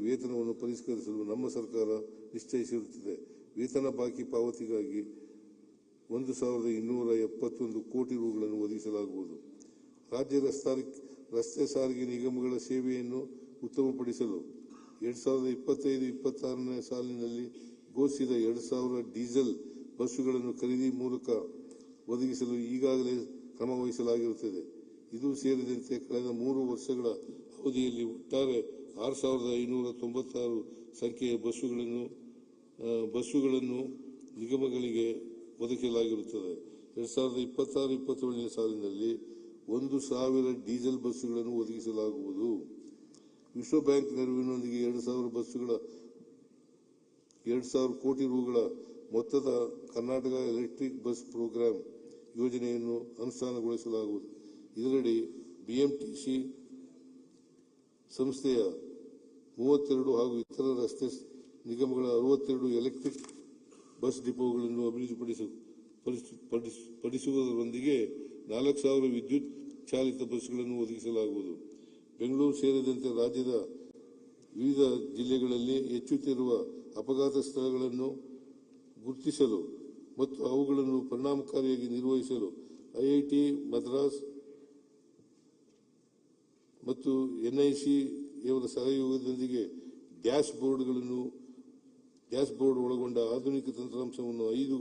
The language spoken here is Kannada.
ವೇತನವನ್ನು ಪರಿಷ್ಕರಿಸಲು ನಮ್ಮ ಸರ್ಕಾರ ನಿಶ್ಚಯಿಸಿರುತ್ತದೆ. ವೇತನ ಬಾಕಿ ಪಾವತಿಗಾಗಿ 1,271 ಕೋಟಿ ರುಗಳನ್ನು ಒದಗಿಸಲಾಗುವುದು. ರಾಜ್ಯ ರಸ್ತೆ ಸಾರಿಗೆ ನಿಗಮಗಳ ಸೇವೆಯನ್ನು ಉತ್ತಮಪಡಿಸಲು 2025-26ನೇ ಸಾಲಿನಲ್ಲಿ ಘೋಷಿಸಿದ 2,000 ಡೀಸೆಲ್ ಬಸ್ಸುಗಳನ್ನು ಖರೀದಿ ಮೂಲಕ ಒದಗಿಸಲು ಈಗಾಗಲೇ ಕ್ರಮ ವಹಿಸಲಾಗಿರುತ್ತದೆ. ಇದು ಸೇರಿದಂತೆ ಕಳೆದ 3 ವರ್ಷಗಳ ಅವಧಿಯಲ್ಲಿ ಒಟ್ಟಾರೆ 6,596 ಸಂಖ್ಯೆಯ ಬಸ್ಸುಗಳನ್ನು ನಿಗಮಗಳಿಗೆ ಒದಗಿಸಲಾಗಿರುತ್ತದೆ. 2026-27ನೇ ಸಾಲಿನಲ್ಲಿ 1,000 ಡೀಸೆಲ್ ಬಸ್ಸುಗಳನ್ನು ಒದಗಿಸಲಾಗುವುದು. ವಿಶ್ವ ಬ್ಯಾಂಕ್ ನೆರವಿನೊಂದಿಗೆ 2,000 ಕೋಟಿ ರುಗಳ ಮೊತ್ತದ ಕರ್ನಾಟಕ ಎಲೆಕ್ಟ್ರಿಕ್ ಬಸ್ ಪ್ರೋಗ್ರಾಂ ಯೋಜನೆಯನ್ನು ಅನುಷ್ಠಾನಗೊಳಿಸಲಾಗುವುದು. ಇದರಡಿ ಬಿಎಂಟಿಸಿ ಸಂಸ್ಥೆಯ 32 ಹಾಗೂ ಇತರ ರಸ್ತೆ ನಿಗಮಗಳ 62 ಎಲೆಕ್ಟ್ರಿಕ್ ಬಸ್ ಡಿಪೋಗಳನ್ನು ಅಭಿವೃದ್ಧಿಪಡಿಸುವುದರೊಂದಿಗೆ 4,000 ವಿದ್ಯುತ್ ಚಾಲಿತ ಬಸ್ಸುಗಳನ್ನು ಒದಗಿಸಲಾಗುವುದು. ಬೆಂಗಳೂರು ಸೇರಿದಂತೆ ರಾಜ್ಯದ ವಿವಿಧ ಜಿಲ್ಲೆಗಳಲ್ಲಿ ಹೆಚ್ಚುತ್ತಿರುವ ಅಪಘಾತ ಸ್ಥಳಗಳನ್ನು ಗುರುತಿಸಲು ಮತ್ತು ಅವುಗಳನ್ನು ಪರಿಣಾಮಕಾರಿಯಾಗಿ ನಿರ್ವಹಿಸಲು ಐಐಟಿ ಮದ್ರಾಸ್ ಮತ್ತು ಎನ್ಐಸಿ ಯವರ ಸಹಯೋಗದೊಂದಿಗೆ ಡ್ಯಾಶ್ ಬೋರ್ಡ್ ಒಳಗೊಂಡ ಆಧುನಿಕ ತಂತ್ರಾಂಶವನ್ನು 5